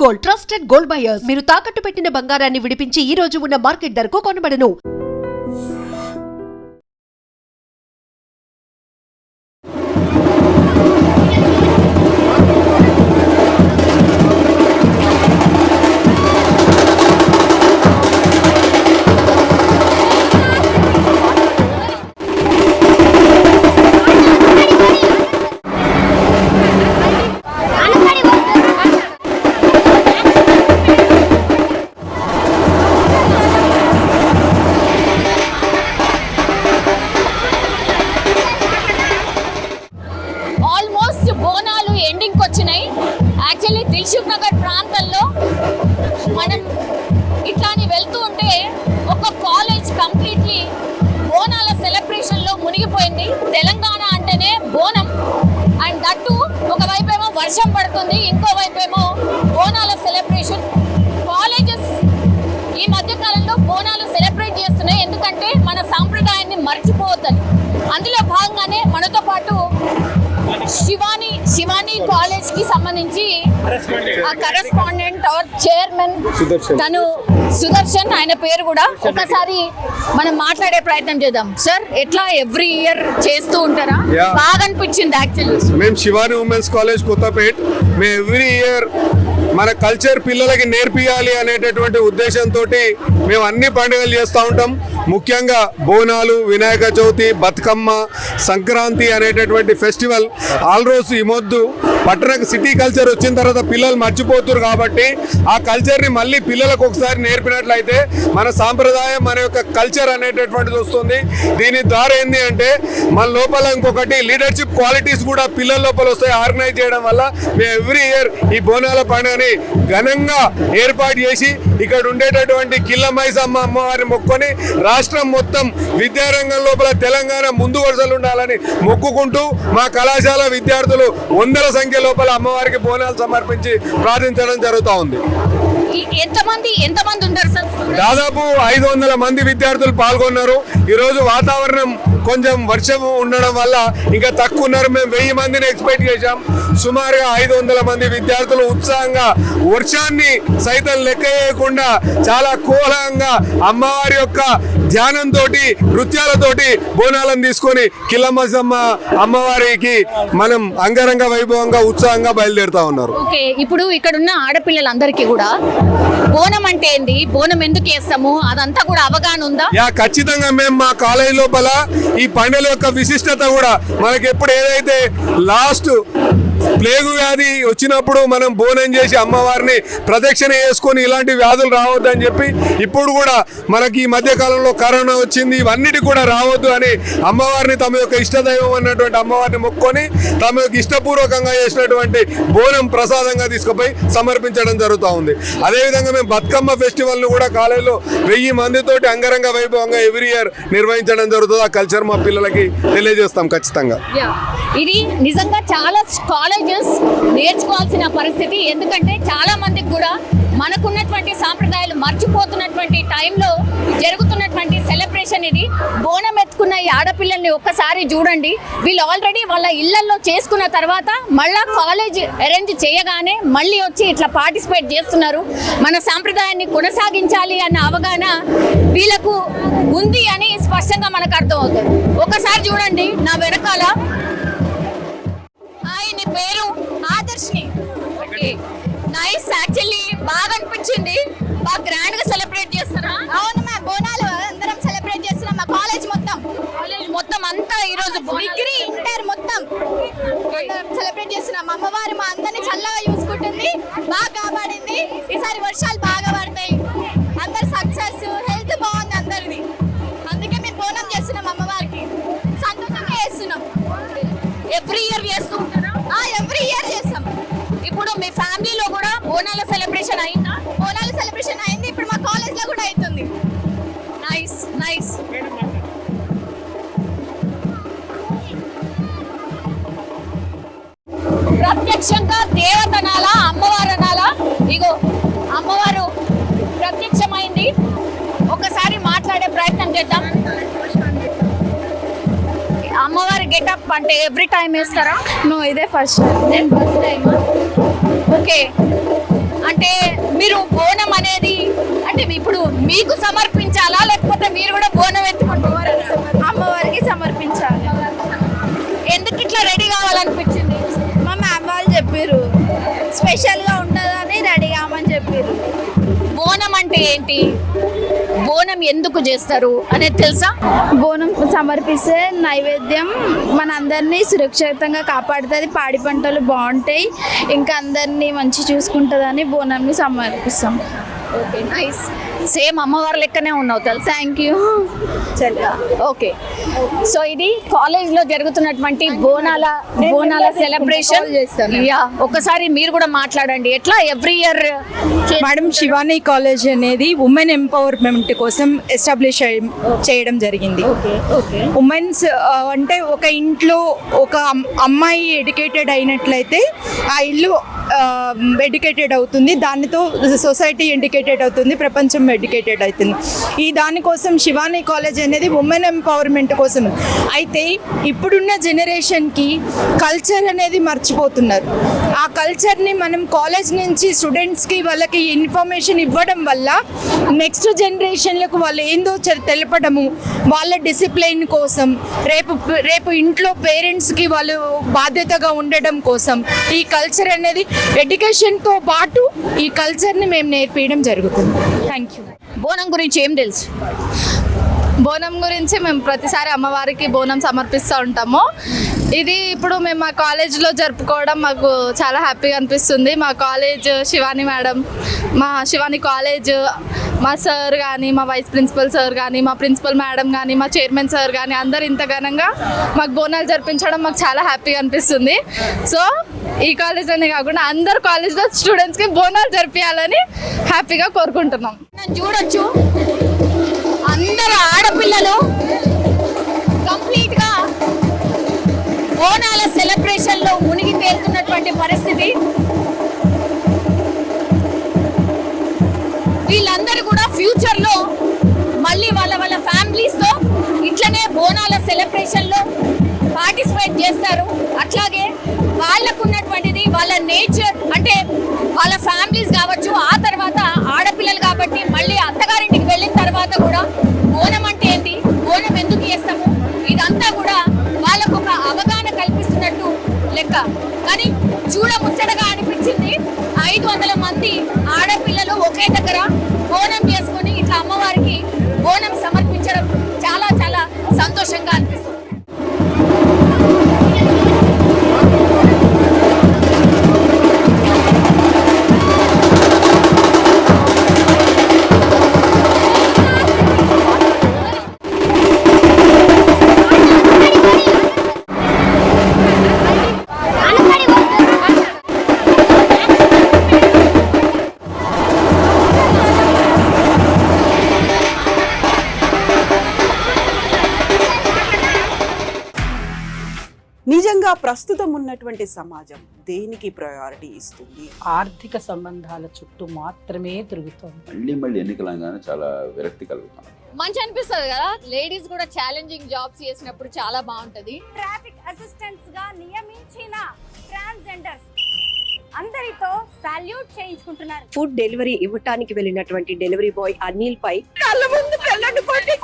Gold, trusted gold buyers. మీరు తాకట్టు పెట్టిన బంగారాన్ని విడిపించి ఈ రోజు ఉన్న మార్కెట్ ధరకు కొనబడను. బోనాలు ఎండింగ్కి వచ్చినాయి. యాక్చువల్లీ దిల్సుఖ్ నగర్ ప్రాంతంలో మనం ఇట్లాని వెళ్తూ ఉంటే ఒక కాలేజ్ కంప్లీట్లీ బోనాల సెలబ్రేషన్లో మునిగిపోయింది. తెలంగాణ అంటేనే బోనం, అండ్ దట్టు ఒకవైపేమో వర్షం పడుతుంది, ఇంకోవైపేమో బోనాల సెలబ్రేషన్. కాలేజెస్ ఈ మధ్యకాలంలో బోనాలు సెలబ్రేట్ చేస్తున్నాయి, ఎందుకంటే మన సాంప్రదాయాన్ని మర్చిపోవద్దని. అందులో భాగంగానే మనతో పాటు శివాని కాలేజ్ కి సంబంధించి కరెస్పాండెంట్ ఆర్ చైర్మన్ తను సుదర్శన్, ఆయన పేరు కూడా. ఒకసారి మనం మాట్లాడే ప్రయత్నం చేద్దాం. సార్, ఎట్లా ఎవ్రీ ఇయర్ చేస్తూ ఉంటారా? బాగా అనిపించింది యాక్చువల్లీ. మేము శివాని ఉమెన్స్ కాలేజ్ కొత్తపేట్, మేము ఎవ్రీ ఇయర్ మన కల్చర్ పిల్లలకి నేర్పియాలి అనేటటువంటి ఉద్దేశంతో మేము అన్ని పండుగలు చేస్తూ ఉంటాం. ముఖ్యంగా బోనాలు, వినాయక చవితి, బతుకమ్మ, సంక్రాంతి అనేటటువంటి ఫెస్టివల్ ఆల్రోజు ఈ మొద్దు పట్టణకు సిటీ కల్చర్ వచ్చిన తర్వాత పిల్లలు మర్చిపోతున్నారు. కాబట్టి ఆ కల్చర్ని మళ్ళీ పిల్లలకు ఒకసారి నేర్పినట్లయితే మన సాంప్రదాయం, మన యొక్క కల్చర్ అనేటటువంటిది వస్తుంది. దీని ద్వారా ఏంటి అంటే మన లోపల ఇంకొకటి లీడర్షిప్ క్వాలిటీస్ కూడా పిల్లల లోపల వస్తాయి. ఆర్గనైజ్ చేయడం వల్ల మేము ఎవ్రీ ఇయర్ ఈ బోనాల పండుగని ఘనంగా ఏర్పాటు చేసి ఇక్కడ ఉండేటటువంటి కిల్లమైసమ్మ అమ్మవారిని మొక్కుకొని రాష్ట్రం మొత్తం విద్యారంగం లోపల తెలంగాణ ముందు వరుసలు ఉండాలని మొక్కుకుంటూ మా కళాశాల విద్యార్థులు వందల సంఖ్య లోపల అమ్మవారికి బోనాలు సమర్పించి ప్రార్థించడం జరుగుతూ ఉంది. ఎంతమంది ఉంటారు సార్? దాదాపు 500 మంది విద్యార్థులు పాల్గొన్నారు. ఈరోజు వాతావరణం కొంచెం వర్షం ఉండడం వల్ల ఇంకా తక్కువ ఉన్నారు. మేము 1000 మందిని ఎక్స్పెక్ట్ చేశాం. సుమారుగా 500 మంది విద్యార్థులు ఉత్సాహంగా వర్షాన్ని సైతం లెక్క చేయకుండా చాలా కోలాహలంగా అమ్మవారి యొక్క ధ్యానంతో, నృత్యాలతోటి బోనాలను తీసుకొని కిల్లమసమ్మ అమ్మవారికి మనం అంగరంగ వైభవంగా ఉత్సాహంగా బయలుదేరుతా ఉన్నారు. ఓకే, ఇప్పుడు ఇక్కడ ఉన్న ఆడపిల్లలందరికీ కూడా బోనం అంటే ఏంది, బోనం ఎందుకు చేస్తాము, అదంతా కూడా అవగాహన ఉందా? ఖచ్చితంగా మేము మా కాలేజ్ లోపల ఈ పండుగల యొక్క విశిష్టత కూడా మనకి ఎప్పుడు ఏదైతే లాస్ట్ ప్లేగు వ్యాధి వచ్చినప్పుడు మనం బోనం చేసి అమ్మవారిని ప్రదక్షిణ చేసుకొని ఇలాంటి వ్యాధులు రావద్దని చెప్పి, ఇప్పుడు కూడా మనకి ఈ మధ్య కాలంలో కరోనా వచ్చింది, ఇవన్నిటి కూడా రావద్దు అని అమ్మవారిని తమ యొక్క ఇష్టదైవం అన్నటువంటి అమ్మవారిని మొక్కుకొని తమ యొక్క ఇష్టపూర్వకంగా చేసినటువంటి బోనం ప్రసాదంగా తీసుకుపోయి సమర్పించడం జరుగుతూ ఉంది. అదేవిధంగా మేము బతుకమ్మ ఫెస్టివల్ను కూడా కాలేజీలో 1000 మందితోటి అంగరంగ వైభవంగా ఎవ్రీ ఇయర్ నిర్వహించడం జరుగుతుంది. ఆ కల్చర్ మా పిల్లలకి తెలియజేస్తాం ఖచ్చితంగా. ఇది నిజంగా చాలా కాలేజెస్ నేర్చుకోవాల్సిన పరిస్థితి. ఎందుకంటే చాలా మందికి కూడా మనకున్నటువంటి సాంప్రదాయాలు మర్చిపోతున్నటువంటి టైంలో జరుగుతున్నటువంటి సెలబ్రేషన్ ఇది. బోనం ఎత్తుకున్న ఈ ఆడపిల్లల్ని ఒక్కసారి చూడండి. వీళ్ళు ఆల్రెడీ వాళ్ళ ఇళ్లలో చేసుకున్న తర్వాత మళ్ళా కాలేజ్ అరేంజ్ చేయగానే మళ్ళీ వచ్చి ఇట్లా పార్టిసిపేట్ చేస్తున్నారు. మన సాంప్రదాయాన్ని కొనసాగించాలి అన్న అవగాహన వీళ్ళకు ఉంది అని స్పష్టంగా మనకు అర్థమవుతుంది. ఒకసారి చూడండి నా వెనకాల. నీ పేరు? ఆదర్శిని. Okay, nice. యాక్చువల్లీ బాగా అనిపించింది. బాగా గ్రాండ్ గా సెలబ్రేట్ చేస్తారా? అవును మ్యామ్, బోనాలు అందరం సెలబ్రేట్ చేస్తున్నాం. మా కాలేజ్ మొత్తం అంతా ఈ రోజు డిగ్రీ ఇంటర్ మొత్తం సెలబ్రేట్ చేస్తున్నాం. అమ్మవారు మా అందరినీ చల్లగా చూసుకుంటుంది, బాగా కాపాడింది. ఈసారి వర్షాలు బాగా పడతాయి, అందరు సక్సెస్, హెల్త్ బాగుంది అందరిది. అందుకే మేము బోనం చేస్తున్నాం, అమ్మవారికి సంతోషంగా చేస్తున్నాం. ఎవ్రీ ఇయర్ చేస్తూ ఉంటారా? ఎవ్రీ ఇయర్ చేస్తాం. ఇప్పుడు మీ ఫ్యామిలీలో కూడా బోనాల సెలబ్రేషన్ అయిందా? బోనాల సెలబ్రేషన్ అయింది, ఇప్పుడు మా కాలేజ్ లో కూడా అవుతుంది. Nice nice. ప్రత్యక్షంగా దేవతనాల అమ్మవారనాల, ఇగో అమ్మవారు ప్రత్యక్షమైంది. ఒకసారి మాట్లాడే ప్రయత్నం చేద్దాం. అమ్మవారి గెటప్ అంటే ఎవ్రీ టైం వేస్తారా? నో, ఇదే ఫస్ట్ టైం. ఓకే, అంటే అంటే ఇప్పుడు మీకు సమర్పించాలా లేకపోతే మీరు కూడా బోనం ఎత్తుకుంటారు? అమ్మవారికి సమర్పించాలి. ఎందుకు ఇట్లా రెడీ కావాలనిపించింది? మా మ్యామ్ వాళ్ళు చెప్పారు స్పెషల్గా ఉంటుందని రెడీ కామని చెప్పారు. బోనం అంటే ఏంటి, బోనం ఎందుకు చేస్తారు అనేది తెలుసా? బోనం సమర్పిస్తే నైవేద్యం మన అందరినీ సురక్షితంగా కాపాడుతుంది, పాడి పంటలు బాగుంటాయి, ఇంకా అందరినీ మంచి చూసుకుంటుందని బోనంని సమర్పిస్తాం. Okay, nice. సేమ్ అమ్మవారి లెక్కనే ఉన్నావు తెలుసా. Thank you. ఓకే, సో ఇది కాలేజ్ లో జరుగుతున్నటువంటి బోనాల సెలబ్రేషన్. యా, ఒక్కసారి మీరు కూడా మాట్లాడండి. ఎట్లా every year madam Shivani college అనేది ఉమెన్ ఎంపవర్మెంట్ కోసం ఎస్టాబ్లిష్ చేయడం జరిగింది. ఉమెన్స్ అంటే ఒక ఇంట్లో ఒక అమ్మాయి ఎడ్యుకేటెడ్ అయినట్లయితే ఆ ఇల్లు ఎడ్యుకేటెడ్ అవుతుంది, దానితో సొసైటీ ఎడ్యుకేటెడ్ అవుతుంది, ప్రపంచం ఎడ్యుకేటెడ్ అవుతుంది. ఈ దానికోసం శివాని కాలేజ్ అనేది ఉమెన్ ఎంపవర్మెంట్ కోసం. అయితే ఇప్పుడున్న జనరేషన్కి కల్చర్ అనేది మర్చిపోతున్నారు. ఆ కల్చర్ని మనం కాలేజ్ నుంచి స్టూడెంట్స్కి వాళ్ళకి ఇన్ఫర్మేషన్ ఇవ్వడం వల్ల నెక్స్ట్ జనరేషన్లకు వాళ్ళు ఏందో తెలపడము, వాళ్ళ డిసిప్లైన్ కోసం, రేపు ఇంట్లో పేరెంట్స్కి వాళ్ళు బాధ్యతగా ఉండడం కోసం ఈ కల్చర్ అనేది ఎడ్యుకేషన్తో పాటు ఈ కల్చర్ని మేము నేర్పించడం జరుగుతుంది. Thank you. బోనం గురించి ఏం తెలుసు? బోనం గురించి మేము ప్రతిసారి అమ్మవారికి బోనం సమర్పిస్తూ ఉంటాము. ఇది ఇప్పుడు మేము మా కాలేజ్లో జరుపుకోవడం మాకు చాలా హ్యాపీగా అనిపిస్తుంది. మా కాలేజ్ శివాని మేడం, మా శివాని కాలేజ్, మా సార్ కానీ, మా వైస్ ప్రిన్సిపల్ సార్ కానీ, మా ప్రిన్సిపల్ మేడం కానీ, మా చైర్మన్ సార్ కానీ అందరు ఇంత ఘనంగా మాకు బోనాలు జరిపించడం మాకు చాలా హ్యాపీగా అనిపిస్తుంది. సో ఈ కాలేజ్లోనే కాకుండా అందరు కాలేజ్లో స్టూడెంట్స్కి బోనాలు జరిపించాలని హ్యాపీగా కోరుకుంటున్నాం. చూడొచ్చు, అందరు ఆడపిల్లలు కంప్లీట్ గా బోనాల సెలబ్రేషన్ లో మునిగి తేలుతున్నటువంటి పరిస్థితి. వీళ్ళందరూ కూడా ఫ్యూచర్ లో మళ్ళీ వాళ్ళ ఫ్యామిలీస్ తో ఇట్లనే బోనాల సెలబ్రేషన్ లో పార్టిసిపేట్ చేస్తారు. అట్లాగే వాళ్ళకున్నటువంటిది వాళ్ళ నేచర్ అంటే వాళ్ళ ఫ్యామిలీస్ కావచ్చు, ఆ తర్వాత ఆడపిల్లలు కాబట్టి మళ్ళీ అత్తగారింటికి వెళ్ళిన తర్వాత కూడా బోనం అంటే ఏంటి, బోనం ఎందుకు చేస్తాము, ఇదంతా కూడా వాళ్ళకు ఒక అవగాహన కల్పిస్తున్నట్టు లెక్క. కానీ చూడముచ్చటగా అనిపించింది, 500 మంది ఆడపిల్లలు ఒకే దగ్గర బోనం చేసుకొని ఇట్లా అమ్మవారికి బోనం సమర్పించడం చాలా చాలా సంతోషంగా అనిపిస్తుంది. నిజంగా ప్రస్తుతం ఉన్నటువంటి సమాజం దేనికి ప్రయారిటీ ఇస్తుంది? ఆర్థిక సంబంధాల చుట్టూ మాత్రమే తిరుగుతోంది. మళ్ళీ ఎన్నికలంగానే చాలా విరక్తి కలుగుతాం. మంచి అనిపిస్తుంది కదా, లేడీస్ కూడా ఛాలెంజింగ్ జాబ్స్ చేసినప్పుడు చాలా బాగుంటది. ట్రాఫిక్ అసిస్టెంట్స్ గా నియమించిన ట్రాన్స్జెండర్స్ అందరితో సాల్యూట్ చేయించుకుంటున్నారు. ఫుడ్ డెలివరీ ఇవ్వటానికి వెళ్ళినటువంటి డెలివరీ బాయ్ అనిల్ పై కళ్ళ ముందు పిల్లలు కొట్టి